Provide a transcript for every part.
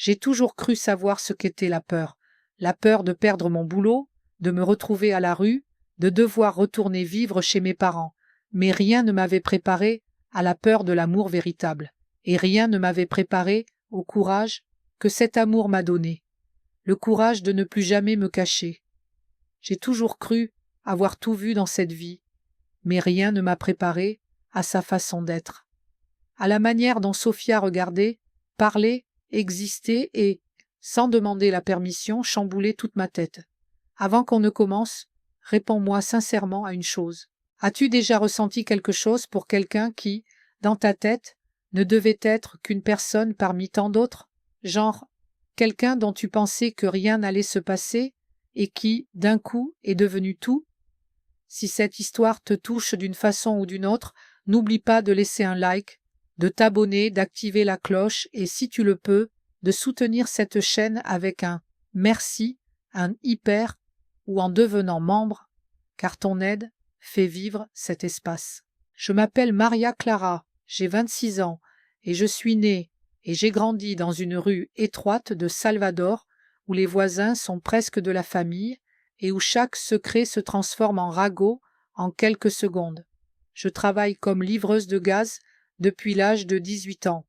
J'ai toujours cru savoir ce qu'était la peur de perdre mon boulot, de me retrouver à la rue, de devoir retourner vivre chez mes parents, mais rien ne m'avait préparé à la peur de l'amour véritable, et rien ne m'avait préparé au courage que cet amour m'a donné, le courage de ne plus jamais me cacher. J'ai toujours cru avoir tout vu dans cette vie, mais rien ne m'a préparé à sa façon d'être, à la manière dont Sophia regardait, parlait, existait et, sans demander la permission, chamboulait toute ma tête. Avant qu'on ne commence, réponds-moi sincèrement à une chose. As-tu déjà ressenti quelque chose pour quelqu'un qui, dans ta tête, ne devait être qu'une personne parmi tant d'autres? Genre, quelqu'un dont tu pensais que rien n'allait se passer et qui, d'un coup, est devenu tout? Si cette histoire te touche d'une façon ou d'une autre, n'oublie pas de laisser un like, de t'abonner, d'activer la cloche et, si tu le peux, de soutenir cette chaîne avec un merci, un hyper ou en devenant membre, car ton aide fait vivre cet espace. Je m'appelle Maria Clara, j'ai 26 ans et je suis née et j'ai grandi dans une rue étroite de Salvador où les voisins sont presque de la famille et où chaque secret se transforme en ragot en quelques secondes. Je travaille comme livreuse de gaz depuis l'âge de 18 ans.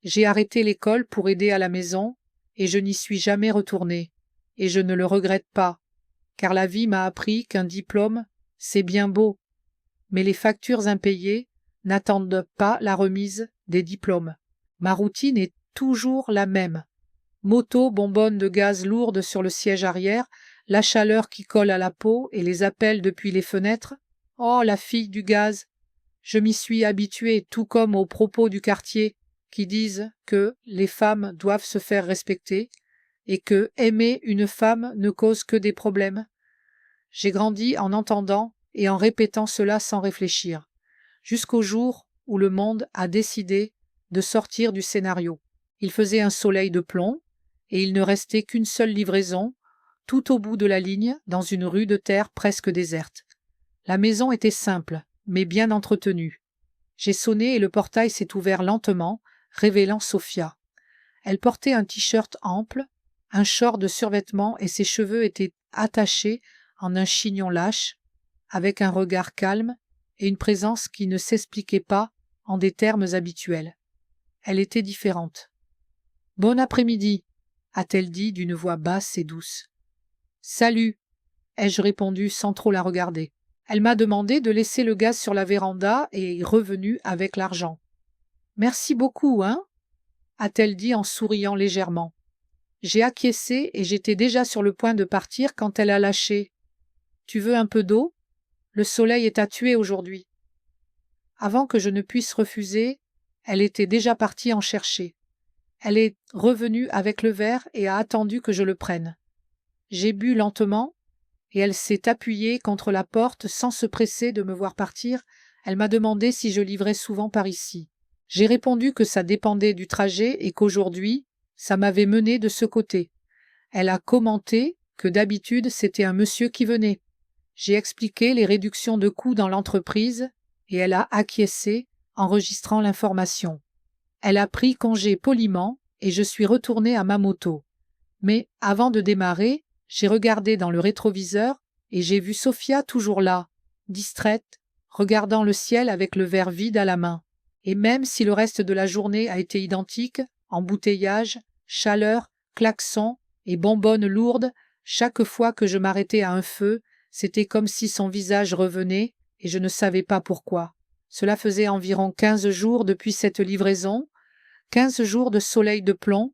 J'ai arrêté l'école pour aider à la maison et je n'y suis jamais retournée. Et je ne le regrette pas, car la vie m'a appris qu'un diplôme, c'est bien beau, mais les factures impayées n'attendent pas la remise des diplômes. Ma routine est toujours la même. Moto, bonbonne de gaz lourde sur le siège arrière, la chaleur qui colle à la peau et les appels depuis les fenêtres. Oh, la fille du gaz! Je m'y suis habituée, tout comme aux propos du quartier qui disent que les femmes doivent se faire respecter et que aimer une femme ne cause que des problèmes. J'ai grandi en entendant et en répétant cela sans réfléchir, jusqu'au jour où le monde a décidé de sortir du scénario. Il faisait un soleil de plomb et il ne restait qu'une seule livraison, tout au bout de la ligne, dans une rue de terre presque déserte. La maison était simple, mais bien entretenue. J'ai sonné et le portail s'est ouvert lentement, révélant Sophia. Elle portait un t-shirt ample, un short de survêtement et ses cheveux étaient attachés en un chignon lâche, avec un regard calme et une présence qui ne s'expliquait pas en des termes habituels. Elle était différente. « Bon après-midi » a-t-elle dit d'une voix basse et douce. « Salut » ai-je répondu sans trop la regarder. Elle m'a demandé de laisser le gaz sur la véranda et est revenue avec l'argent. « Merci beaucoup, hein » a-t-elle dit en souriant légèrement. J'ai acquiescé et j'étais déjà sur le point de partir quand elle a lâché. « Tu veux un peu d'eau ? Le soleil est à tuer aujourd'hui. » Avant que je ne puisse refuser, elle était déjà partie en chercher. Elle est revenue avec le verre et a attendu que je le prenne. J'ai bu lentement et elle s'est appuyée contre la porte sans se presser de me voir partir. Elle m'a demandé si je livrais souvent par ici. J'ai répondu que ça dépendait du trajet et qu'aujourd'hui, ça m'avait mené de ce côté. Elle a commenté que d'habitude c'était un monsieur qui venait. J'ai expliqué les réductions de coûts dans l'entreprise et elle a acquiescé, enregistrant l'information. Elle a pris congé poliment et je suis retournée à ma moto. Mais avant de démarrer, j'ai regardé dans le rétroviseur et j'ai vu Sophia toujours là, distraite, regardant le ciel avec le verre vide à la main. Et même si le reste de la journée a été identique, embouteillage, chaleur, klaxons et bonbonnes lourdes, chaque fois que je m'arrêtais à un feu, c'était comme si son visage revenait et je ne savais pas pourquoi. Cela faisait environ 15 jours depuis cette livraison, 15 jours de soleil de plomb,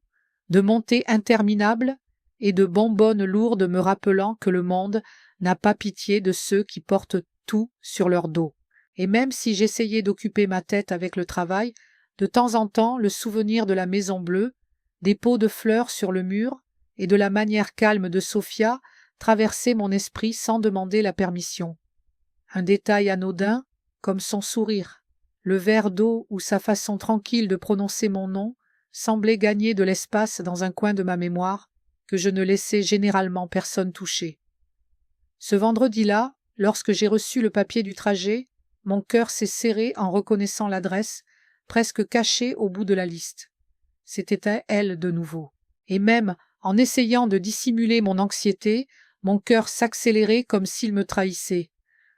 de montées interminables et de bonbonnes lourdes me rappelant que le monde n'a pas pitié de ceux qui portent tout sur leur dos. Et même si j'essayais d'occuper ma tête avec le travail, de temps en temps le souvenir de la Maison Bleue, des pots de fleurs sur le mur et de la manière calme de Sophia traversait mon esprit sans demander la permission. Un détail anodin, comme son sourire, le verre d'eau ou sa façon tranquille de prononcer mon nom, semblait gagner de l'espace dans un coin de ma mémoire que je ne laissais généralement personne toucher. Ce vendredi-là, lorsque j'ai reçu le papier du trajet, mon cœur s'est serré en reconnaissant l'adresse, presque cachée au bout de la liste. C'était à elle de nouveau. Et même, en essayant de dissimuler mon anxiété, mon cœur s'accélérait comme s'il me trahissait.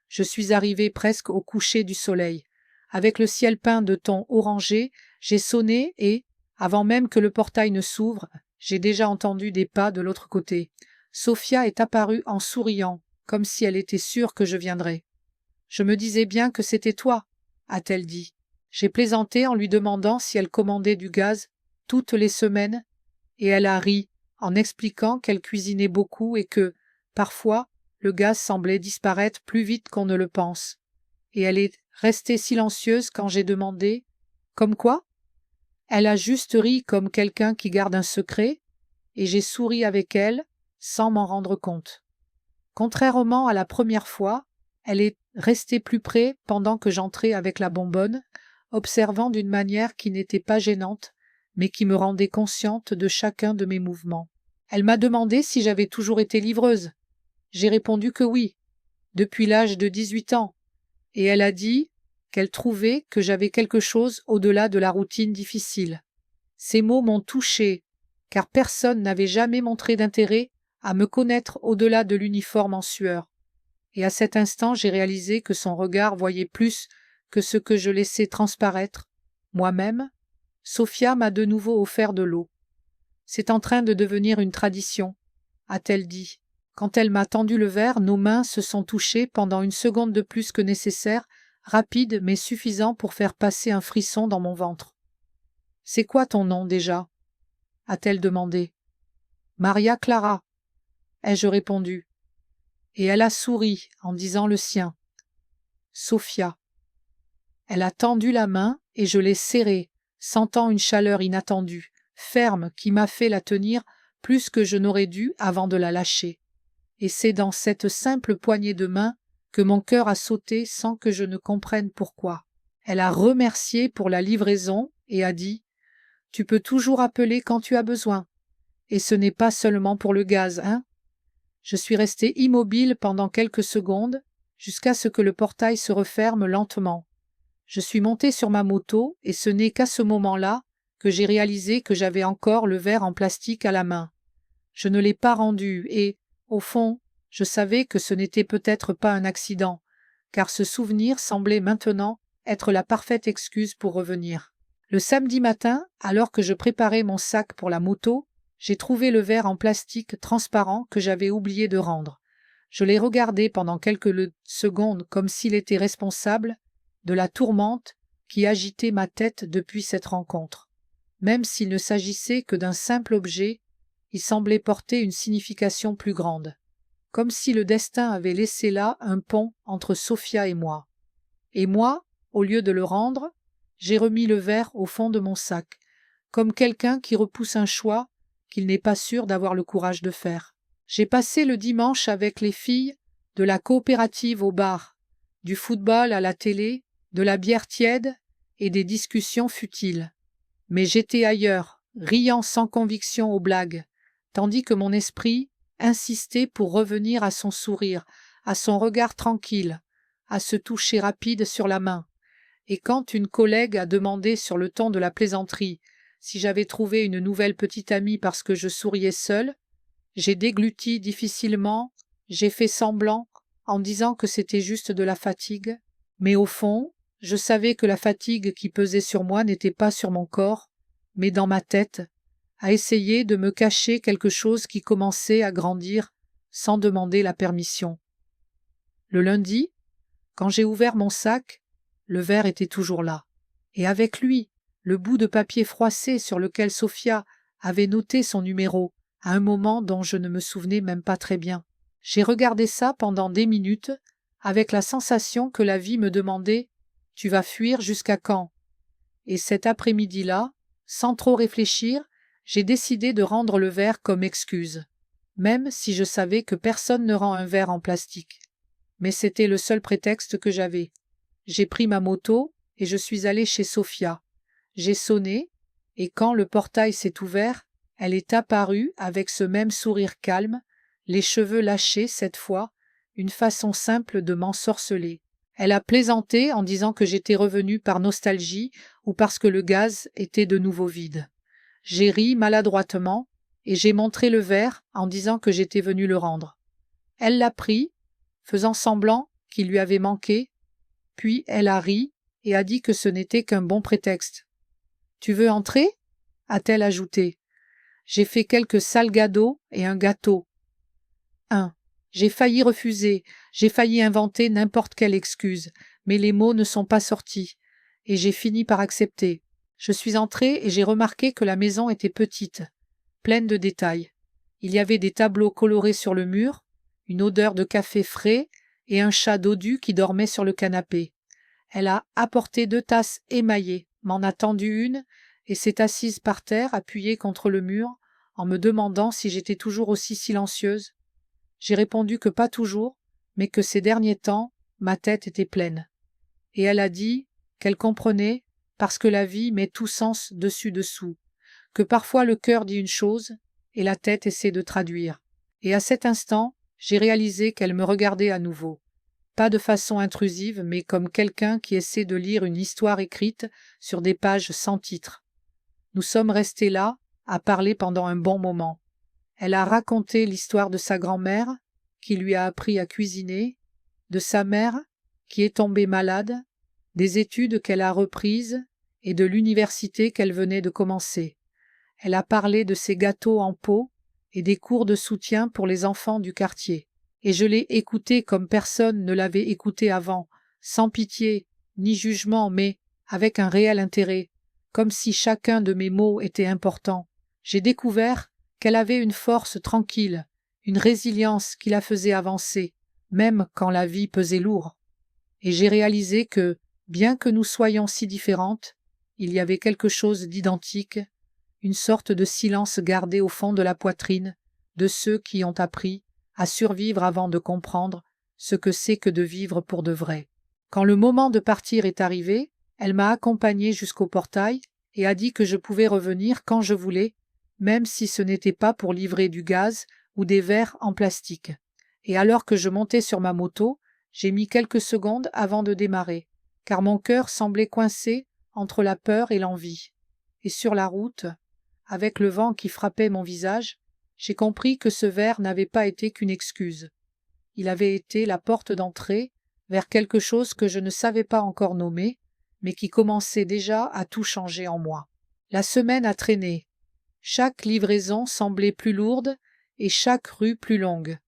Je suis arrivé presque au coucher du soleil. Avec le ciel peint de tons orangés, j'ai sonné et, avant même que le portail ne s'ouvre, j'ai déjà entendu des pas de l'autre côté. Sophia est apparue en souriant, comme si elle était sûre que je viendrais. « Je me disais bien que c'était toi, » a-t-elle dit. J'ai plaisanté en lui demandant si elle commandait du gaz toutes les semaines, et elle a ri en expliquant qu'elle cuisinait beaucoup et que, parfois, le gaz semblait disparaître plus vite qu'on ne le pense. Et elle est restée silencieuse quand j'ai demandé « Comme quoi ?» Elle a juste ri comme quelqu'un qui garde un secret, et j'ai souri avec elle sans m'en rendre compte. Contrairement à la première fois, elle est restée plus près pendant que j'entrais avec la bonbonne, observant d'une manière qui n'était pas gênante, mais qui me rendait consciente de chacun de mes mouvements. Elle m'a demandé si j'avais toujours été livreuse. J'ai répondu que oui, depuis l'âge de 18 ans, et elle a dit qu'elle trouvait que j'avais quelque chose au-delà de la routine difficile. Ces mots m'ont touchée, car personne n'avait jamais montré d'intérêt à me connaître au-delà de l'uniforme en sueur. Et à cet instant, j'ai réalisé que son regard voyait plus que ce que je laissais transparaître. Moi-même, Sophia m'a de nouveau offert de l'eau. C'est en train de devenir une tradition, a-t-elle dit. Quand elle m'a tendu le verre, nos mains se sont touchées pendant une seconde de plus que nécessaire, rapide mais suffisant pour faire passer un frisson dans mon ventre. « C'est quoi ton nom déjà ?» a-t-elle demandé. « Maria Clara » ai-je répondu. Et elle a souri en disant le sien. « Sophia ». Elle a tendu la main et je l'ai serrée, sentant une chaleur inattendue, ferme, qui m'a fait la tenir plus que je n'aurais dû avant de la lâcher. Et c'est dans cette simple poignée de main que mon cœur a sauté sans que je ne comprenne pourquoi. Elle a remercié pour la livraison et a dit « Tu peux toujours appeler quand tu as besoin. Et ce n'est pas seulement pour le gaz, hein ?» Je suis resté immobile pendant quelques secondes, jusqu'à ce que le portail se referme lentement. Je suis monté sur ma moto et ce n'est qu'à ce moment-là que j'ai réalisé que j'avais encore le verre en plastique à la main. Je ne l'ai pas rendu et, au fond, je savais que ce n'était peut-être pas un accident, car ce souvenir semblait maintenant être la parfaite excuse pour revenir. Le samedi matin, alors que je préparais mon sac pour la moto, j'ai trouvé le verre en plastique transparent que j'avais oublié de rendre. Je l'ai regardé pendant quelques secondes comme s'il était responsable de la tourmente qui agitait ma tête depuis cette rencontre. Même s'il ne s'agissait que d'un simple objet, il semblait porter une signification plus grande, comme si le destin avait laissé là un pont entre Sophia et moi. Et moi, au lieu de le rendre, j'ai remis le verre au fond de mon sac, comme quelqu'un qui repousse un choix qu'il n'est pas sûr d'avoir le courage de faire. J'ai passé le dimanche avec les filles de la coopérative au bar, du football à la télé, de la bière tiède et des discussions futiles. Mais j'étais ailleurs, riant sans conviction aux blagues, tandis que mon esprit insistait pour revenir à son sourire, à son regard tranquille, à ce toucher rapide sur la main. Et quand une collègue a demandé sur le ton de la plaisanterie si j'avais trouvé une nouvelle petite amie parce que je souriais seule, j'ai dégluti difficilement, j'ai fait semblant en disant que c'était juste de la fatigue, mais au fond, je savais que la fatigue qui pesait sur moi n'était pas sur mon corps, mais dans ma tête, à essayer de me cacher quelque chose qui commençait à grandir sans demander la permission. Le lundi, quand j'ai ouvert mon sac, le verre était toujours là, et avec lui, le bout de papier froissé sur lequel Sophia avait noté son numéro à un moment dont je ne me souvenais même pas très bien. J'ai regardé ça pendant des minutes, avec la sensation que la vie me demandait « Tu vas fuir jusqu'à quand ?» Et cet après-midi-là, sans trop réfléchir, j'ai décidé de rendre le verre comme excuse, même si je savais que personne ne rend un verre en plastique. Mais c'était le seul prétexte que j'avais. J'ai pris ma moto et je suis allé chez Sophia. J'ai sonné, et quand le portail s'est ouvert, elle est apparue avec ce même sourire calme, les cheveux lâchés cette fois, une façon simple de m'ensorceler. Elle a plaisanté en disant que j'étais revenue par nostalgie ou parce que le gaz était de nouveau vide. J'ai ri maladroitement et j'ai montré le verre en disant que j'étais venu le rendre. Elle l'a pris, faisant semblant qu'il lui avait manqué, puis elle a ri et a dit que ce n'était qu'un bon prétexte. « Tu veux entrer » a-t-elle ajouté. J'ai fait quelques salgados et un gâteau. J'ai failli refuser, j'ai failli inventer n'importe quelle excuse, mais les mots ne sont pas sortis, et j'ai fini par accepter. Je suis entrée et j'ai remarqué que la maison était petite, pleine de détails. Il y avait des tableaux colorés sur le mur, une odeur de café frais et un chat dodu qui dormait sur le canapé. Elle a apporté 2 tasses émaillées, m'en a tendu une et s'est assise par terre, appuyée contre le mur, en me demandant si j'étais toujours aussi silencieuse. J'ai répondu que pas toujours, mais que ces derniers temps, ma tête était pleine. Et elle a dit qu'elle comprenait, parce que la vie met tout sens dessus-dessous, que parfois le cœur dit une chose et la tête essaie de traduire. Et à cet instant, j'ai réalisé qu'elle me regardait à nouveau. Pas de façon intrusive, mais comme quelqu'un qui essaie de lire une histoire écrite sur des pages sans titre. Nous sommes restés là, à parler pendant un bon moment. Elle a raconté l'histoire de sa grand-mère, qui lui a appris à cuisiner, de sa mère, qui est tombée malade, des études qu'elle a reprises et de l'université qu'elle venait de commencer. Elle a parlé de ses gâteaux en pot et des cours de soutien pour les enfants du quartier. Et je l'ai écoutée comme personne ne l'avait écoutée avant, sans pitié ni jugement, mais avec un réel intérêt, comme si chacun de mes mots était important. J'ai découvert qu'elle avait une force tranquille, une résilience qui la faisait avancer, même quand la vie pesait lourd. Et j'ai réalisé que, bien que nous soyons si différentes, il y avait quelque chose d'identique, une sorte de silence gardé au fond de la poitrine de ceux qui ont appris à survivre avant de comprendre ce que c'est que de vivre pour de vrai. Quand le moment de partir est arrivé, elle m'a accompagnée jusqu'au portail et a dit que je pouvais revenir quand je voulais, même si ce n'était pas pour livrer du gaz ou des verres en plastique. Et alors que je montais sur ma moto, j'ai mis quelques secondes avant de démarrer, car mon cœur semblait coincé entre la peur et l'envie. Et sur la route, avec le vent qui frappait mon visage, j'ai compris que ce verre n'avait pas été qu'une excuse. Il avait été la porte d'entrée vers quelque chose que je ne savais pas encore nommer, mais qui commençait déjà à tout changer en moi. La semaine a traîné. Chaque livraison semblait plus lourde et chaque rue plus longue,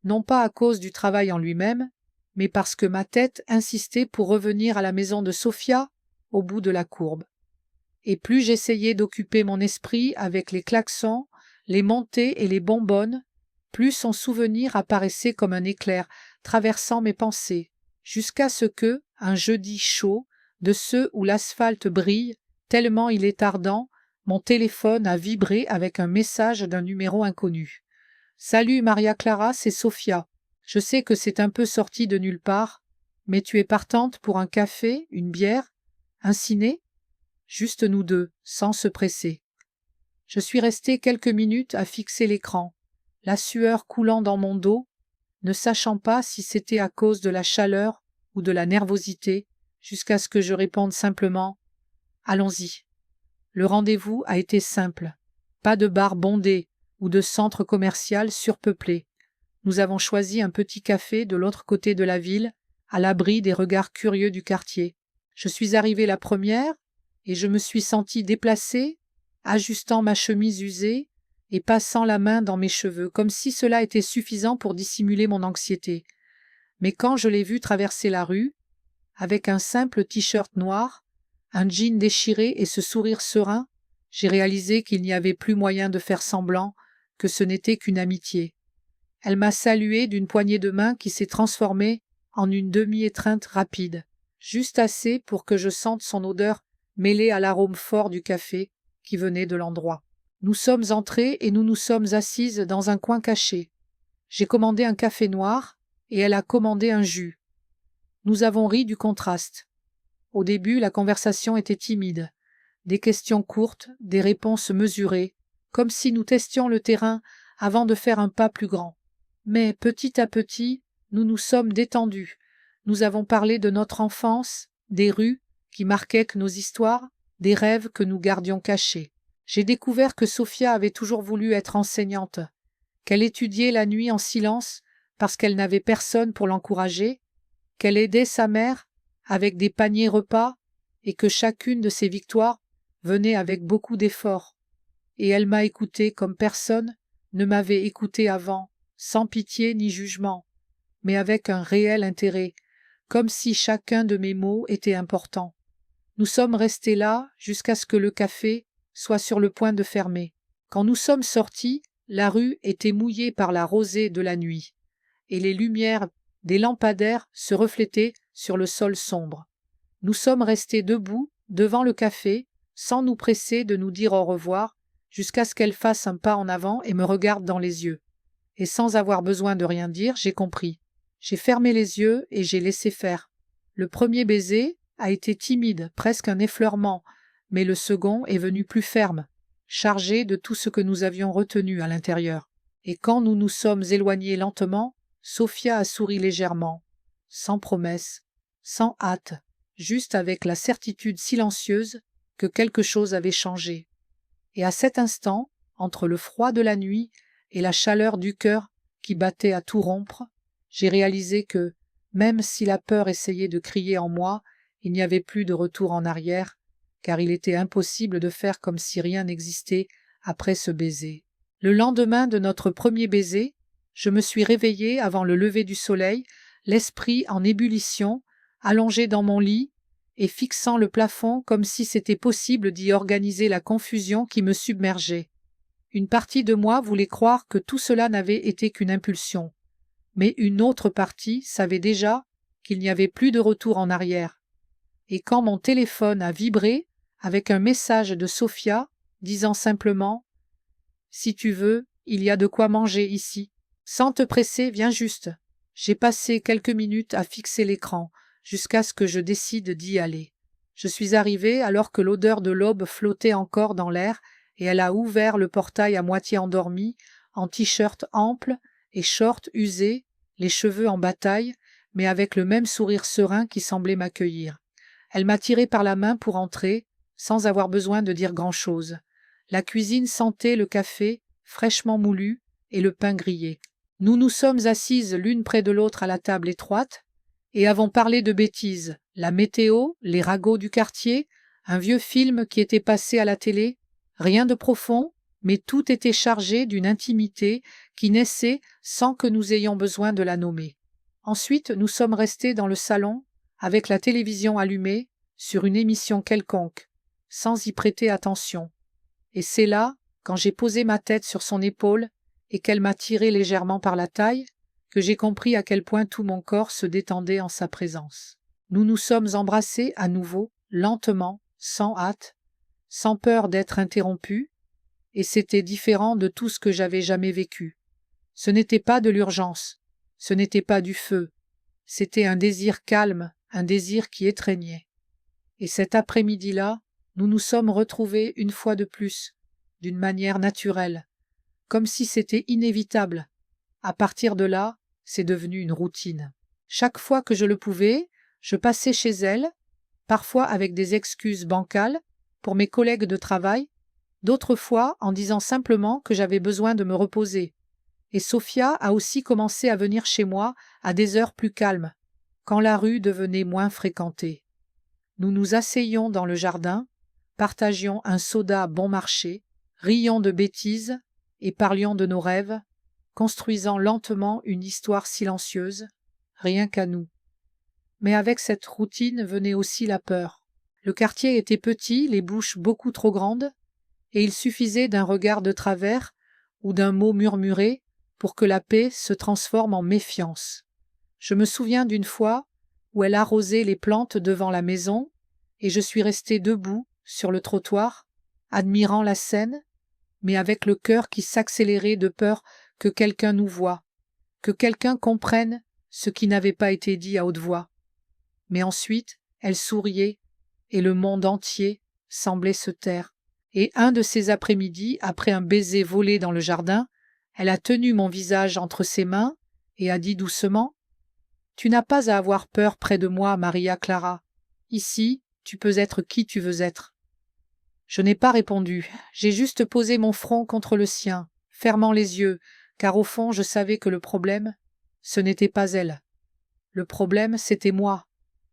non pas à cause du travail en lui-même, mais parce que ma tête insistait pour revenir à la maison de Sophia au bout de la courbe. Et plus j'essayais d'occuper mon esprit avec les klaxons, les montées et les bonbonnes, plus son souvenir apparaissait comme un éclair traversant mes pensées, jusqu'à ce que, un jeudi chaud, de ceux où l'asphalte brille, tellement il est ardent, mon téléphone a vibré avec un message d'un numéro inconnu. « Salut Maria Clara, c'est Sophia. Je sais que c'est un peu sorti de nulle part, mais tu es partante pour un café, une bière, un ciné ?» Juste nous deux, sans se presser. Je suis resté quelques minutes à fixer l'écran, la sueur coulant dans mon dos, ne sachant pas si c'était à cause de la chaleur ou de la nervosité, jusqu'à ce que je réponde simplement « Allons-y ». Le rendez-vous a été simple. Pas de bar bondé ou de centre commercial surpeuplé. Nous avons choisi un petit café de l'autre côté de la ville, à l'abri des regards curieux du quartier. Je suis arrivée la première et je me suis sentie déplacée, ajustant ma chemise usée et passant la main dans mes cheveux, comme si cela était suffisant pour dissimuler mon anxiété. Mais quand je l'ai vue traverser la rue, avec un simple t-shirt noir, un jean déchiré et ce sourire serein, j'ai réalisé qu'il n'y avait plus moyen de faire semblant que ce n'était qu'une amitié. Elle m'a salué d'une poignée de main qui s'est transformée en une demi-étreinte rapide, juste assez pour que je sente son odeur mêlée à l'arôme fort du café qui venait de l'endroit. Nous sommes entrés et nous nous sommes assises dans un coin caché. J'ai commandé un café noir et elle a commandé un jus. Nous avons ri du contraste. Au début, la conversation était timide. Des questions courtes, des réponses mesurées, comme si nous testions le terrain avant de faire un pas plus grand. Mais petit à petit, nous nous sommes détendus. Nous avons parlé de notre enfance, des rues qui marquaient nos histoires, des rêves que nous gardions cachés. J'ai découvert que Sophia avait toujours voulu être enseignante, qu'elle étudiait la nuit en silence parce qu'elle n'avait personne pour l'encourager, qu'elle aidait sa mère avec des paniers repas et que chacune de ses victoires venait avec beaucoup d'efforts. Et elle m'a écouté comme personne ne m'avait écouté avant, sans pitié ni jugement, mais avec un réel intérêt, comme si chacun de mes mots était important. Nous sommes restés là jusqu'à ce que le café soit sur le point de fermer. Quand nous sommes sortis, la rue était mouillée par la rosée de la nuit, et les lumières des lampadaires se reflétaient sur le sol sombre. Nous sommes restés debout devant le café, sans nous presser de nous dire au revoir, jusqu'à ce qu'elle fasse un pas en avant et me regarde dans les yeux. Et sans avoir besoin de rien dire, j'ai compris. J'ai fermé les yeux et j'ai laissé faire. Le premier baiser a été timide, presque un effleurement, mais le second est venu plus ferme, chargé de tout ce que nous avions retenu à l'intérieur. Et quand nous nous sommes éloignés lentement, Sophia a souri légèrement, sans promesse, sans hâte, juste avec la certitude silencieuse que quelque chose avait changé. Et à cet instant, entre le froid de la nuit et la chaleur du cœur qui battait à tout rompre, j'ai réalisé que, même si la peur essayait de crier en moi, il n'y avait plus de retour en arrière, car il était impossible de faire comme si rien n'existait après ce baiser. Le lendemain de notre premier baiser, je me suis réveillée avant le lever du soleil, l'esprit en ébullition, allongé dans mon lit et fixant le plafond comme si c'était possible d'y organiser la confusion qui me submergeait. Une partie de moi voulait croire que tout cela n'avait été qu'une impulsion, mais une autre partie savait déjà qu'il n'y avait plus de retour en arrière. Et quand mon téléphone a vibré avec un message de Sophia disant simplement « Si tu veux, il y a de quoi manger ici. Sans te presser, viens juste. » J'ai passé quelques minutes à fixer l'écran, jusqu'à ce que je décide d'y aller. Je suis arrivé alors que l'odeur de l'aube flottait encore dans l'air et elle a ouvert le portail à moitié endormie, en t-shirt ample et short usé, les cheveux en bataille, mais avec le même sourire serein qui semblait m'accueillir. Elle m'a tiré par la main pour entrer, sans avoir besoin de dire grand-chose. La cuisine sentait le café, fraîchement moulu, et le pain grillé. Nous nous sommes assises l'une près de l'autre à la table étroite, et avons parlé de bêtises, la météo, les ragots du quartier, un vieux film qui était passé à la télé, rien de profond, mais tout était chargé d'une intimité qui naissait sans que nous ayons besoin de la nommer. Ensuite, nous sommes restés dans le salon, avec la télévision allumée, sur une émission quelconque, sans y prêter attention. Et c'est là, quand j'ai posé ma tête sur son épaule et qu'elle m'a tiré légèrement par la taille, que j'ai compris à quel point tout mon corps se détendait en sa présence. Nous nous sommes embrassés à nouveau, lentement, sans hâte, sans peur d'être interrompus, et c'était différent de tout ce que j'avais jamais vécu. Ce n'était pas de l'urgence, ce n'était pas du feu, c'était un désir calme, un désir qui étreignait. Et cet après-midi-là, nous nous sommes retrouvés une fois de plus, d'une manière naturelle, comme si c'était inévitable. À partir de là, c'est devenu une routine. Chaque fois que je le pouvais, je passais chez elle, parfois avec des excuses bancales, pour mes collègues de travail, d'autres fois en disant simplement que j'avais besoin de me reposer. Et Sophia a aussi commencé à venir chez moi à des heures plus calmes, quand la rue devenait moins fréquentée. Nous nous asseyions dans le jardin, partagions un soda bon marché, rions de bêtises et parlions de nos rêves, construisant lentement une histoire silencieuse, rien qu'à nous. Mais avec cette routine venait aussi la peur. Le quartier était petit, les bouches beaucoup trop grandes, et il suffisait d'un regard de travers ou d'un mot murmuré pour que la paix se transforme en méfiance. Je me souviens d'une fois où elle arrosait les plantes devant la maison, et je suis resté debout sur le trottoir, admirant la scène, mais avec le cœur qui s'accélérait de peur que quelqu'un nous voie, que quelqu'un comprenne ce qui n'avait pas été dit à haute voix. Mais ensuite, elle souriait, et le monde entier semblait se taire. Et un de ces après-midi, après un baiser volé dans le jardin, elle a tenu mon visage entre ses mains et a dit doucement « Tu n'as pas à avoir peur près de moi, Maria Clara. Ici, tu peux être qui tu veux être. » Je n'ai pas répondu, j'ai juste posé mon front contre le sien, fermant les yeux, car au fond je savais que le problème, ce n'était pas elle. Le problème, c'était moi.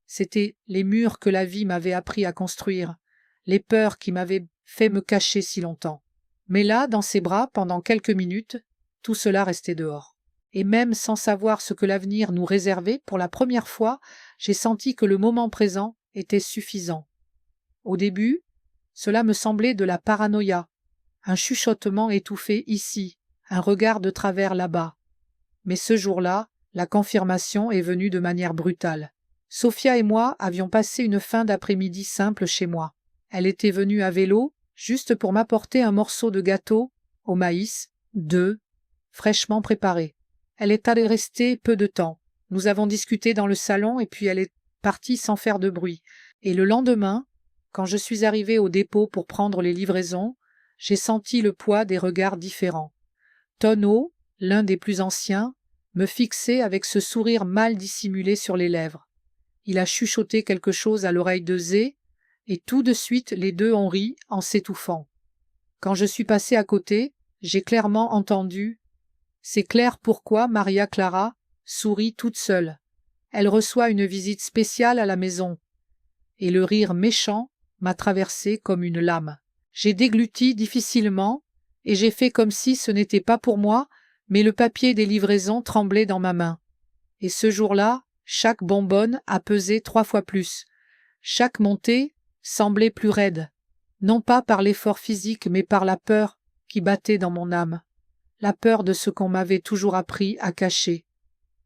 C'était les murs que la vie m'avait appris à construire, les peurs qui m'avaient fait me cacher si longtemps. Mais là, dans ses bras, pendant quelques minutes, tout cela restait dehors. Et même sans savoir ce que l'avenir nous réservait, pour la première fois, j'ai senti que le moment présent était suffisant. Au début, cela me semblait de la paranoïa, un chuchotement étouffé ici, un regard de travers là-bas. Mais ce jour-là, la confirmation est venue de manière brutale. Sophia et moi avions passé une fin d'après-midi simple chez moi. Elle était venue à vélo, juste pour m'apporter un morceau de gâteau au maïs, fraîchement préparé. Elle est allée rester peu de temps. Nous avons discuté dans le salon et puis elle est partie sans faire de bruit. Et le lendemain, quand je suis arrivée au dépôt pour prendre les livraisons, j'ai senti le poids des regards différents. Tonneau, l'un des plus anciens, me fixait avec ce sourire mal dissimulé sur les lèvres. Il a chuchoté quelque chose à l'oreille de Zé, et tout de suite les deux ont ri en s'étouffant. Quand je suis passé à côté, j'ai clairement entendu « C'est clair pourquoi Maria Clara sourit toute seule. Elle reçoit une visite spéciale à la maison. » Et le rire méchant m'a traversé comme une lame. J'ai dégluti difficilement, et j'ai fait comme si ce n'était pas pour moi, mais le papier des livraisons tremblait dans ma main. Et ce jour-là, chaque bonbonne a pesé 3 fois plus. Chaque montée semblait plus raide, non pas par l'effort physique, mais par la peur qui battait dans mon âme. La peur de ce qu'on m'avait toujours appris à cacher.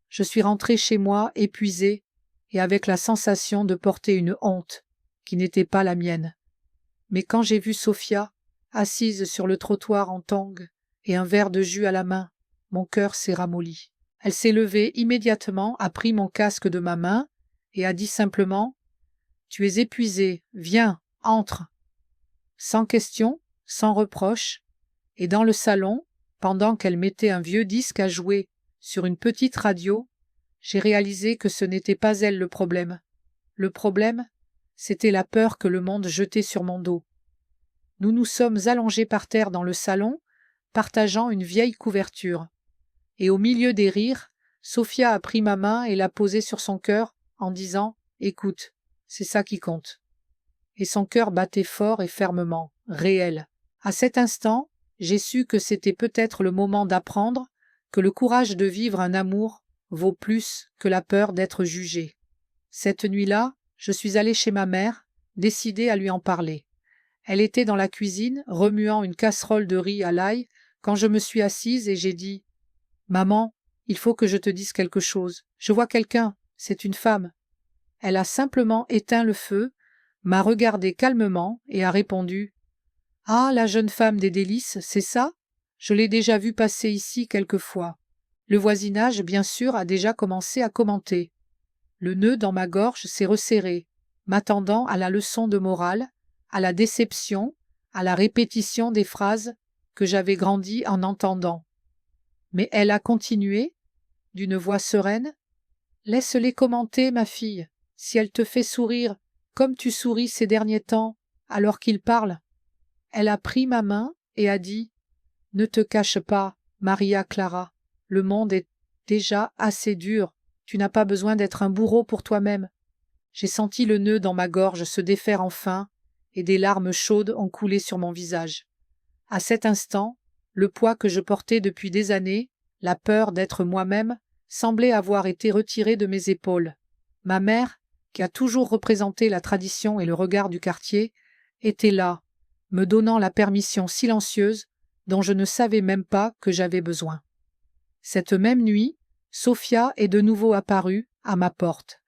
Je suis rentrée chez moi épuisée et avec la sensation de porter une honte qui n'était pas la mienne. Mais quand j'ai vu Sophia, assise sur le trottoir en tongs et un verre de jus à la main, mon cœur s'est ramolli. Elle s'est levée immédiatement, a pris mon casque de ma main et a dit simplement « Tu es épuisée, viens, entre !» Sans question, sans reproche, et dans le salon, pendant qu'elle mettait un vieux disque à jouer sur une petite radio, j'ai réalisé que ce n'était pas elle le problème. Le problème, c'était la peur que le monde jetait sur mon dos. Nous nous sommes allongés par terre dans le salon, partageant une vieille couverture. Et au milieu des rires, Sophia a pris ma main et l'a posée sur son cœur en disant « Écoute, c'est ça qui compte. » Et son cœur battait fort et fermement, réel. À cet instant, j'ai su que c'était peut-être le moment d'apprendre que le courage de vivre un amour vaut plus que la peur d'être jugé. Cette nuit-là, je suis allée chez ma mère, décidée à lui en parler. Elle était dans la cuisine, remuant une casserole de riz à l'ail, quand je me suis assise et j'ai dit « Maman, il faut que je te dise quelque chose. Je vois quelqu'un, c'est une femme. » Elle a simplement éteint le feu, m'a regardé calmement et a répondu « Ah, la jeune femme des délices, c'est ça? Je l'ai déjà vue passer ici quelquefois. » Le voisinage, bien sûr, a déjà commencé à commenter. Le nœud dans ma gorge s'est resserré, m'attendant à la leçon de morale, à la déception, à la répétition des phrases que j'avais grandi en entendant. Mais elle a continué, d'une voix sereine. « Laisse-les commenter, ma fille, si elle te fait sourire, comme tu souris ces derniers temps, alors qu'ils parlent. » Elle a pris ma main et a dit « Ne te cache pas, Maria Clara, le monde est déjà assez dur, tu n'as pas besoin d'être un bourreau pour toi-même. » J'ai senti le nœud dans ma gorge se défaire enfin, et des larmes chaudes ont coulé sur mon visage. À cet instant, le poids que je portais depuis des années, la peur d'être moi-même, semblait avoir été retiré de mes épaules. Ma mère, qui a toujours représenté la tradition et le regard du quartier, était là, me donnant la permission silencieuse dont je ne savais même pas que j'avais besoin. Cette même nuit, Sophia est de nouveau apparue à ma porte.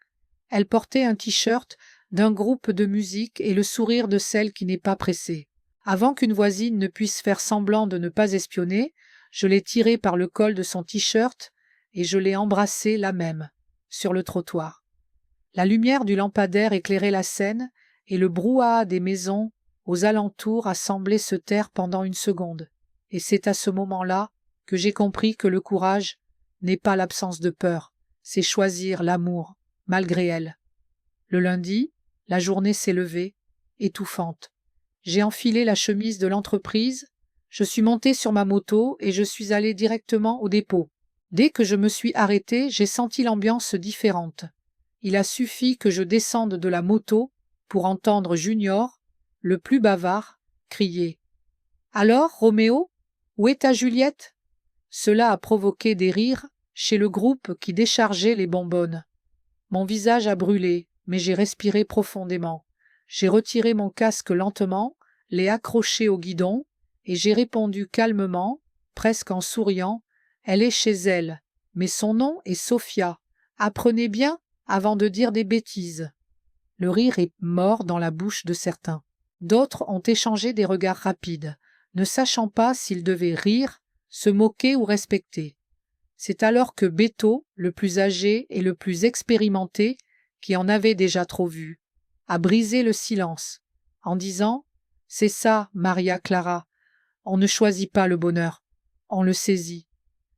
Elle portait un t-shirt d'un groupe de musique et le sourire de celle qui n'est pas pressée. Avant qu'une voisine ne puisse faire semblant de ne pas espionner, je l'ai tirée par le col de son t-shirt et je l'ai embrassée là même, sur le trottoir. La lumière du lampadaire éclairait la scène et le brouhaha des maisons aux alentours a semblé se taire pendant une seconde. Et c'est à ce moment-là que j'ai compris que le courage n'est pas l'absence de peur, c'est choisir l'amour, malgré elle. Le lundi, la journée s'est levée, étouffante. J'ai enfilé la chemise de l'entreprise, je suis monté sur ma moto et je suis allé directement au dépôt. Dès que je me suis arrêté, j'ai senti l'ambiance différente. Il a suffi que je descende de la moto pour entendre Junior, le plus bavard, crier. « Alors, Roméo, où est ta Juliette ?» Cela a provoqué des rires chez le groupe qui déchargeait les bonbonnes. Mon visage a brûlé, mais j'ai respiré profondément. J'ai retiré mon casque lentement, l'ai accroché au guidon, et j'ai répondu calmement, presque en souriant, « Elle est chez elle, mais son nom est Sophia. Apprenez bien avant de dire des bêtises. » Le rire est mort dans la bouche de certains. D'autres ont échangé des regards rapides, ne sachant pas s'ils devaient rire, se moquer ou respecter. C'est alors que Beto, le plus âgé et le plus expérimenté, qui en avait déjà trop vu, a brisé le silence, en disant « C'est ça, Maria Clara, on ne choisit pas le bonheur, on le saisit. »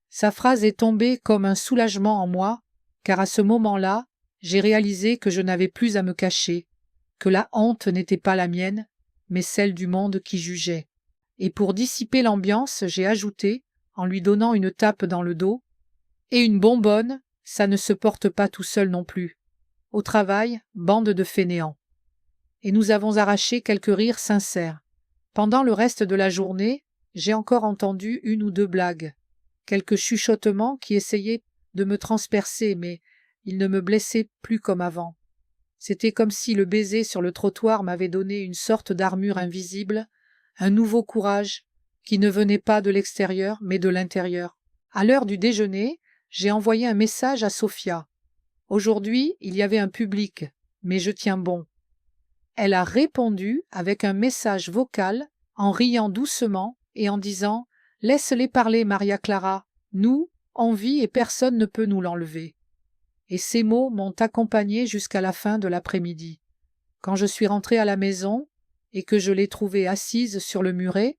Sa phrase est tombée comme un soulagement en moi, car à ce moment-là, j'ai réalisé que je n'avais plus à me cacher, que la honte n'était pas la mienne, mais celle du monde qui jugeait. Et pour dissiper l'ambiance, j'ai ajouté, en lui donnant une tape dans le dos, « Et une bonbonne, ça ne se porte pas tout seul non plus. Au travail, bande de fainéants. » Et nous avons arraché quelques rires sincères. Pendant le reste de la journée, j'ai encore entendu une ou deux blagues, quelques chuchotements qui essayaient de me transpercer, mais ils ne me blessaient plus comme avant. C'était comme si le baiser sur le trottoir m'avait donné une sorte d'armure invisible, un nouveau courage qui ne venait pas de l'extérieur mais de l'intérieur. À l'heure du déjeuner, j'ai envoyé un message à Sophia. Aujourd'hui, il y avait un public, mais je tiens bon. Elle a répondu avec un message vocal, en riant doucement et en disant « Laisse-les parler, Maria Clara. Nous, on vit et personne ne peut nous l'enlever. » Et ces mots m'ont accompagné jusqu'à la fin de l'après-midi. Quand je suis rentrée à la maison et que je l'ai trouvée assise sur le muret,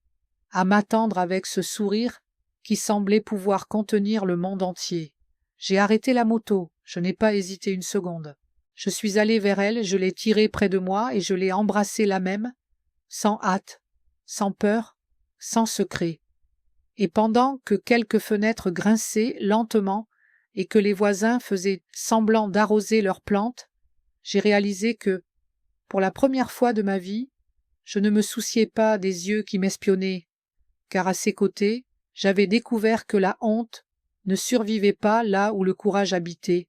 à m'attendre avec ce sourire qui semblait pouvoir contenir le monde entier. J'ai arrêté la moto, je n'ai pas hésité une seconde. Je suis allée vers elle, je l'ai tirée près de moi et je l'ai embrassée là même, sans hâte, sans peur, sans secret. Et pendant que quelques fenêtres grinçaient lentement et que les voisins faisaient semblant d'arroser leurs plantes, j'ai réalisé que, pour la première fois de ma vie, je ne me souciais pas des yeux qui m'espionnaient, car à ses côtés, j'avais découvert que la honte ne survivait pas là où le courage habitait,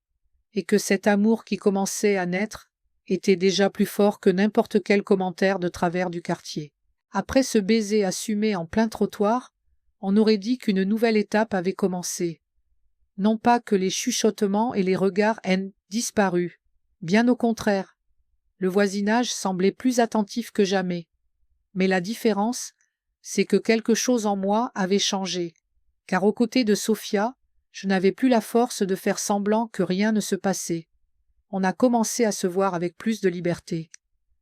et que cet amour qui commençait à naître était déjà plus fort que n'importe quel commentaire de travers du quartier. Après ce baiser assumé en plein trottoir, on aurait dit qu'une nouvelle étape avait commencé. Non pas que les chuchotements et les regards aient disparu, bien au contraire. Le voisinage semblait plus attentif que jamais. Mais la différence, c'est que quelque chose en moi avait changé, car aux côtés de Sophia, je n'avais plus la force de faire semblant que rien ne se passait. On a commencé à se voir avec plus de liberté.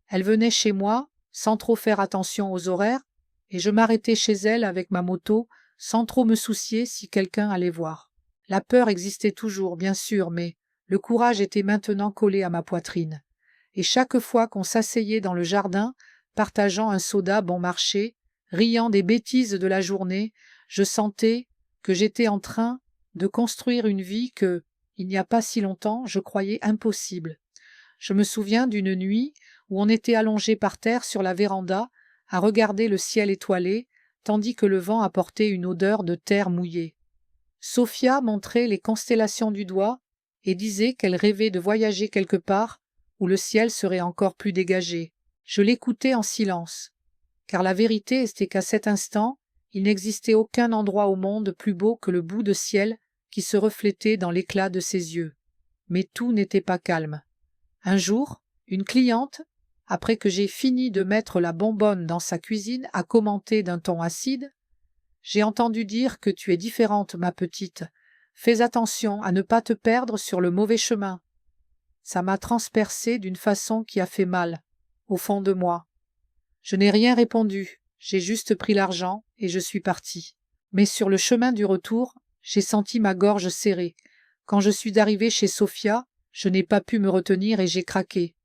Elle venait chez moi, sans trop faire attention aux horaires, et je m'arrêtais chez elle avec ma moto, sans trop me soucier si quelqu'un allait voir. La peur existait toujours, bien sûr, mais le courage était maintenant collé à ma poitrine. Et chaque fois qu'on s'asseyait dans le jardin, partageant un soda bon marché, riant des bêtises de la journée, je sentais que j'étais en train de construire une vie que, il n'y a pas si longtemps, je croyais impossible. Je me souviens d'une nuit où on était allongé par terre sur la véranda à regarder le ciel étoilé, tandis que le vent apportait une odeur de terre mouillée. Sophia montrait les constellations du doigt et disait qu'elle rêvait de voyager quelque part où le ciel serait encore plus dégagé. Je l'écoutais en silence, car la vérité était qu'à cet instant, il n'existait aucun endroit au monde plus beau que le bout de ciel qui se reflétait dans l'éclat de ses yeux. Mais tout n'était pas calme. Un jour, une cliente, après que j'ai fini de mettre la bonbonne dans sa cuisine, a commenté d'un ton acide « J'ai entendu dire que tu es différente, ma petite. Fais attention à ne pas te perdre sur le mauvais chemin. » Ça m'a transpercé d'une façon qui a fait mal, au fond de moi. Je n'ai rien répondu, j'ai juste pris l'argent et je suis partie. Mais sur le chemin du retour, j'ai senti ma gorge serrée. Quand je suis arrivée chez Sophia, je n'ai pas pu me retenir et j'ai craqué.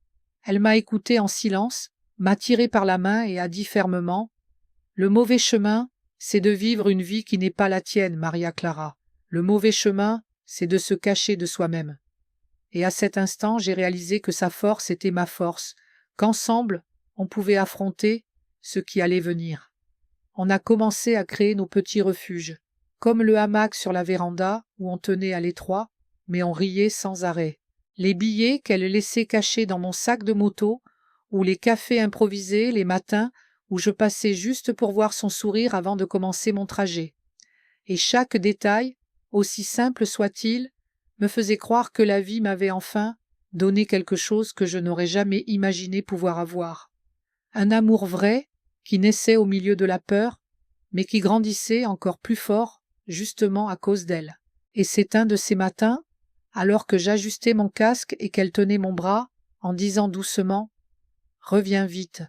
Elle m'a écoutée en silence, m'a tiré par la main et a dit fermement: « Le mauvais chemin, c'est de vivre une vie qui n'est pas la tienne, Maria Clara. Le mauvais chemin, c'est de se cacher de soi-même. » Et à cet instant, j'ai réalisé que sa force était ma force, qu'ensemble, on pouvait affronter ce qui allait venir. On a commencé à créer nos petits refuges, comme le hamac sur la véranda où on tenait à l'étroit, mais on riait sans arrêt. Les billets qu'elle laissait cachés dans mon sac de moto, ou les cafés improvisés les matins où je passais juste pour voir son sourire avant de commencer mon trajet. Et chaque détail, aussi simple soit-il, me faisait croire que la vie m'avait enfin donné quelque chose que je n'aurais jamais imaginé pouvoir avoir. Un amour vrai qui naissait au milieu de la peur, mais qui grandissait encore plus fort, justement à cause d'elle. Et c'est un de ces matins, alors que j'ajustais mon casque et qu'elle tenait mon bras, en disant doucement « Reviens vite »,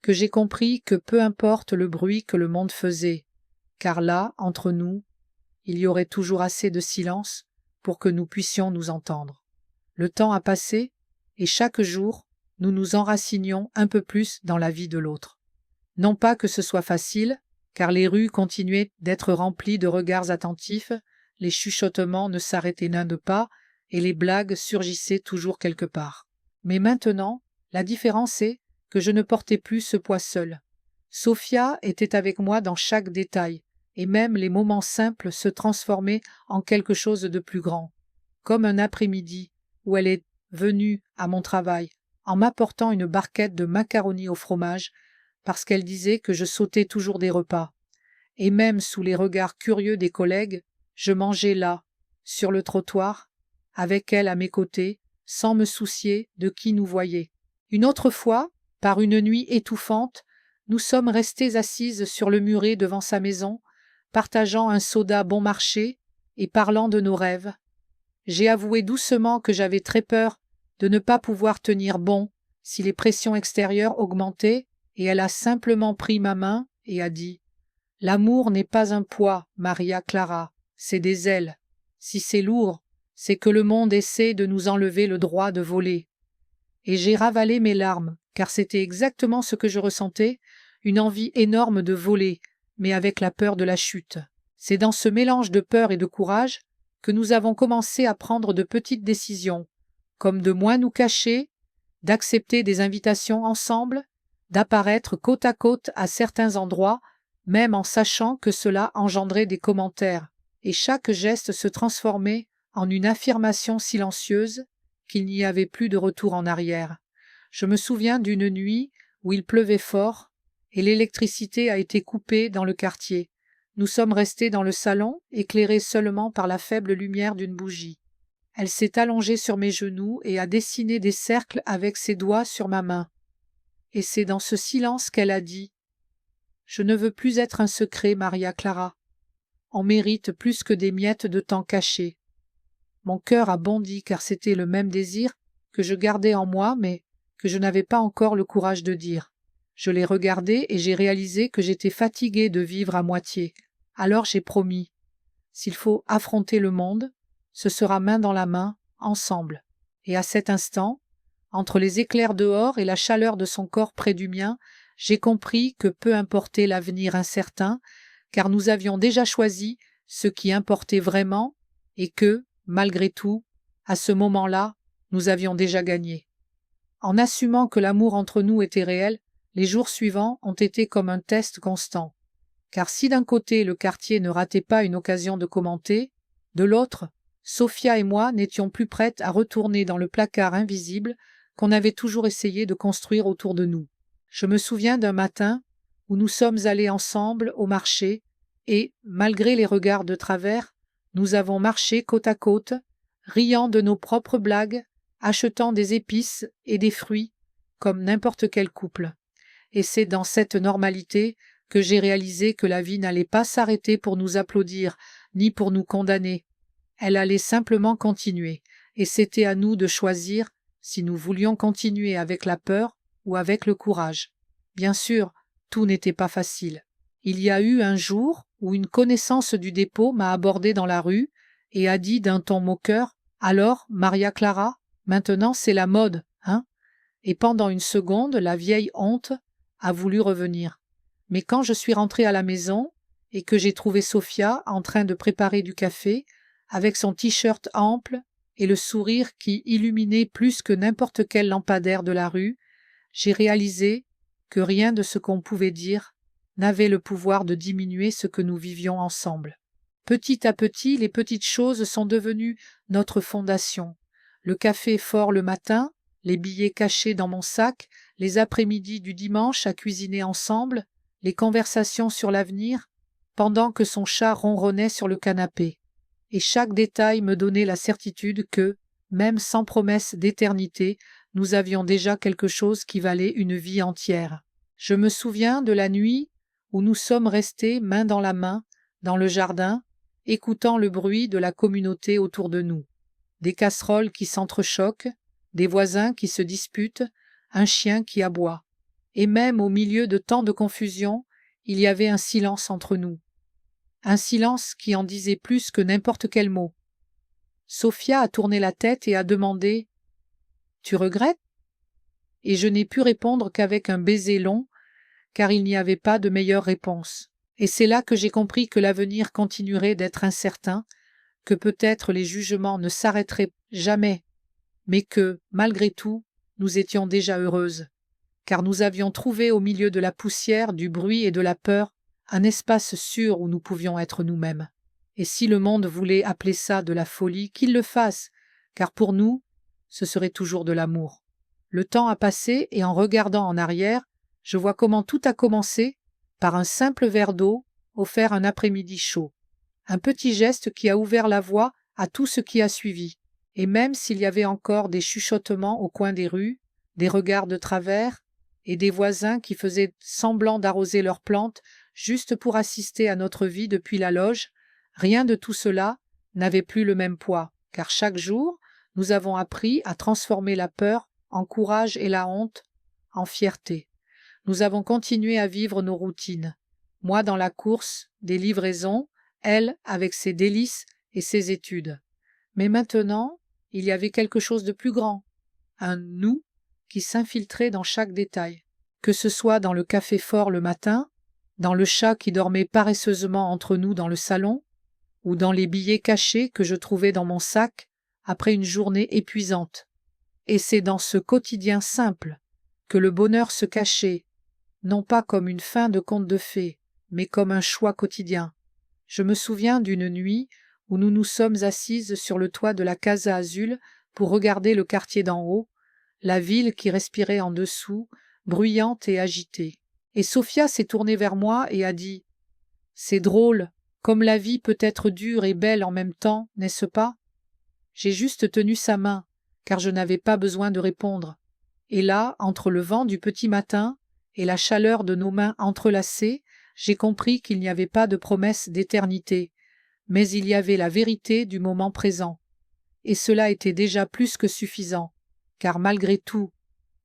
que j'ai compris que peu importe le bruit que le monde faisait, car là, entre nous, il y aurait toujours assez de silence pour que nous puissions nous entendre. Le temps a passé, et chaque jour, nous nous enracinions un peu plus dans la vie de l'autre. Non pas que ce soit facile, car les rues continuaient d'être remplies de regards attentifs, les chuchotements ne s'arrêtaient l'un de pas, et les blagues surgissaient toujours quelque part. Mais maintenant, la différence est que je ne portais plus ce poids seul. Sophia était avec moi dans chaque détail, et même les moments simples se transformaient en quelque chose de plus grand. Comme un après-midi où elle est venue à mon travail en m'apportant une barquette de macaroni au fromage parce qu'elle disait que je sautais toujours des repas. Et même sous les regards curieux des collègues, je mangeais là, sur le trottoir, avec elle à mes côtés, sans me soucier de qui nous voyait. Une autre fois, par une nuit étouffante, nous sommes restées assises sur le muret devant sa maison, partageant un soda bon marché et parlant de nos rêves. J'ai avoué doucement que j'avais très peur de ne pas pouvoir tenir bon si les pressions extérieures augmentaient, et elle a simplement pris ma main et a dit « L'amour n'est pas un poids, Maria Clara, c'est des ailes. Si c'est lourd, c'est que le monde essaie de nous enlever le droit de voler. » Et j'ai ravalé mes larmes, car c'était exactement ce que je ressentais, une envie énorme de voler, mais avec la peur de la chute. C'est dans ce mélange de peur et de courage que nous avons commencé à prendre de petites décisions, comme de moins nous cacher, d'accepter des invitations ensemble, d'apparaître côte à côte à certains endroits, même en sachant que cela engendrait des commentaires, et chaque geste se transformait en une affirmation silencieuse qu'il n'y avait plus de retour en arrière. Je me souviens d'une nuit où il pleuvait fort et l'électricité a été coupée dans le quartier. Nous sommes restés dans le salon, éclairés seulement par la faible lumière d'une bougie. Elle s'est allongée sur mes genoux et a dessiné des cercles avec ses doigts sur ma main. Et c'est dans ce silence qu'elle a dit « Je ne veux plus être un secret, Maria Clara. On mérite plus que des miettes de temps cachées. » Mon cœur a bondi car c'était le même désir que je gardais en moi mais que je n'avais pas encore le courage de dire. Je l'ai regardé et j'ai réalisé que j'étais fatiguée de vivre à moitié. Alors j'ai promis. S'il faut affronter le monde, ce sera main dans la main, ensemble. Et à cet instant, entre les éclairs dehors et la chaleur de son corps près du mien, j'ai compris que peu importait l'avenir incertain, car nous avions déjà choisi ce qui importait vraiment et que, malgré tout, à ce moment-là, nous avions déjà gagné. En assumant que l'amour entre nous était réel, les jours suivants ont été comme un test constant. Car si d'un côté le quartier ne ratait pas une occasion de commenter, de l'autre, Sophia et moi n'étions plus prêtes à retourner dans le placard invisible qu'on avait toujours essayé de construire autour de nous. Je me souviens d'un matin où nous sommes allés ensemble au marché et, malgré les regards de travers, nous avons marché côte à côte, riant de nos propres blagues, achetant des épices et des fruits, comme n'importe quel couple. Et c'est dans cette normalité que j'ai réalisé que la vie n'allait pas s'arrêter pour nous applaudir, ni pour nous condamner. Elle allait simplement continuer, et c'était à nous de choisir si nous voulions continuer avec la peur ou avec le courage. Bien sûr, tout n'était pas facile. Il y a eu un jour où une connaissance du dépôt m'a abordé dans la rue et a dit d'un ton moqueur « Alors, Maria Clara, maintenant c'est la mode, hein ?» et pendant une seconde, la vieille honte a voulu revenir. Mais quand je suis rentrée à la maison et que j'ai trouvé Sophia en train de préparer du café, avec son t-shirt ample et le sourire qui illuminait plus que n'importe quel lampadaire de la rue, j'ai réalisé que rien de ce qu'on pouvait dire n'avait le pouvoir de diminuer ce que nous vivions ensemble. Petit à petit, les petites choses sont devenues notre fondation. Le café fort le matin, les billets cachés dans mon sac, les après-midi du dimanche à cuisiner ensemble, les conversations sur l'avenir, pendant que son chat ronronnait sur le canapé. Et chaque détail me donnait la certitude que, même sans promesse d'éternité, nous avions déjà quelque chose qui valait une vie entière. Je me souviens de la nuit où nous sommes restés main dans la main, dans le jardin, écoutant le bruit de la communauté autour de nous. Des casseroles qui s'entrechoquent, des voisins qui se disputent, un chien qui aboie. Et même au milieu de tant de confusion, il y avait un silence entre nous. Un silence qui en disait plus que n'importe quel mot. Sophia a tourné la tête et a demandé « Tu regrettes ?» Et je n'ai pu répondre qu'avec un baiser long, car il n'y avait pas de meilleure réponse. Et c'est là que j'ai compris que l'avenir continuerait d'être incertain, que peut-être les jugements ne s'arrêteraient jamais, mais que, malgré tout, nous étions déjà heureuses, car nous avions trouvé au milieu de la poussière, du bruit et de la peur, un espace sûr où nous pouvions être nous-mêmes. Et si le monde voulait appeler ça de la folie, qu'il le fasse, car pour nous, ce serait toujours de l'amour. Le temps a passé et en regardant en arrière, je vois comment tout a commencé par un simple verre d'eau offert un après-midi chaud. Un petit geste qui a ouvert la voie à tout ce qui a suivi. Et même s'il y avait encore des chuchotements au coin des rues, des regards de travers et des voisins qui faisaient semblant d'arroser leurs plantes juste pour assister à notre vie depuis la loge, rien de tout cela n'avait plus le même poids, car chaque jour, nous avons appris à transformer la peur en courage et la honte en fierté. Nous avons continué à vivre nos routines. Moi dans la course des livraisons, elle avec ses délices et ses études. Mais maintenant, il y avait quelque chose de plus grand, un « nous » qui s'infiltrait dans chaque détail, que ce soit dans le café fort le matin, dans le chat qui dormait paresseusement entre nous dans le salon, ou dans les billets cachés que je trouvais dans mon sac après une journée épuisante. Et c'est dans ce quotidien simple que le bonheur se cachait, non pas comme une fin de conte de fées, mais comme un choix quotidien. Je me souviens d'une nuit où nous nous sommes assises sur le toit de la Casa Azul pour regarder le quartier d'en haut, la ville qui respirait en dessous, bruyante et agitée. Et Sophia s'est tournée vers moi et a dit « C'est drôle, comme la vie peut être dure et belle en même temps, n'est-ce pas ?» J'ai juste tenu sa main, car je n'avais pas besoin de répondre. Et là, entre le vent du petit matin et la chaleur de nos mains entrelacées, j'ai compris qu'il n'y avait pas de promesse d'éternité, mais il y avait la vérité du moment présent. Et cela était déjà plus que suffisant, car malgré tout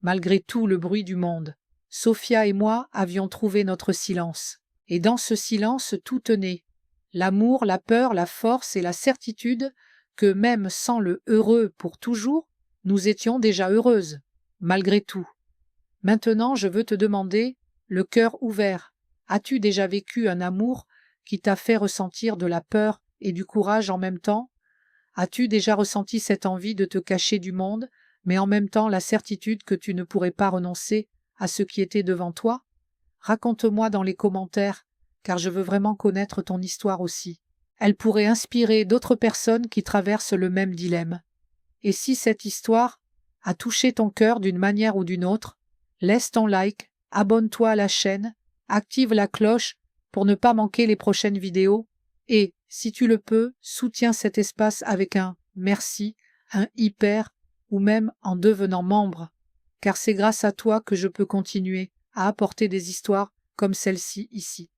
le bruit du monde, Sophia et moi avions trouvé notre silence. Et dans ce silence tout tenait, l'amour, la peur, la force et la certitude que même sans le heureux pour toujours, nous étions déjà heureuses, malgré tout. Maintenant, je veux te demander, le cœur ouvert, as-tu déjà vécu un amour qui t'a fait ressentir de la peur et du courage en même temps? As-tu déjà ressenti cette envie de te cacher du monde, mais en même temps la certitude que tu ne pourrais pas renoncer à ce qui était devant toi? Raconte-moi dans les commentaires, car je veux vraiment connaître ton histoire aussi. Elle pourrait inspirer d'autres personnes qui traversent le même dilemme. Et si cette histoire a touché ton cœur d'une manière ou d'une autre, laisse ton like, abonne-toi à la chaîne, active la cloche pour ne pas manquer les prochaines vidéos et, si tu le peux, soutiens cet espace avec un merci, un hyper ou même en devenant membre, car c'est grâce à toi que je peux continuer à apporter des histoires comme celle-ci ici.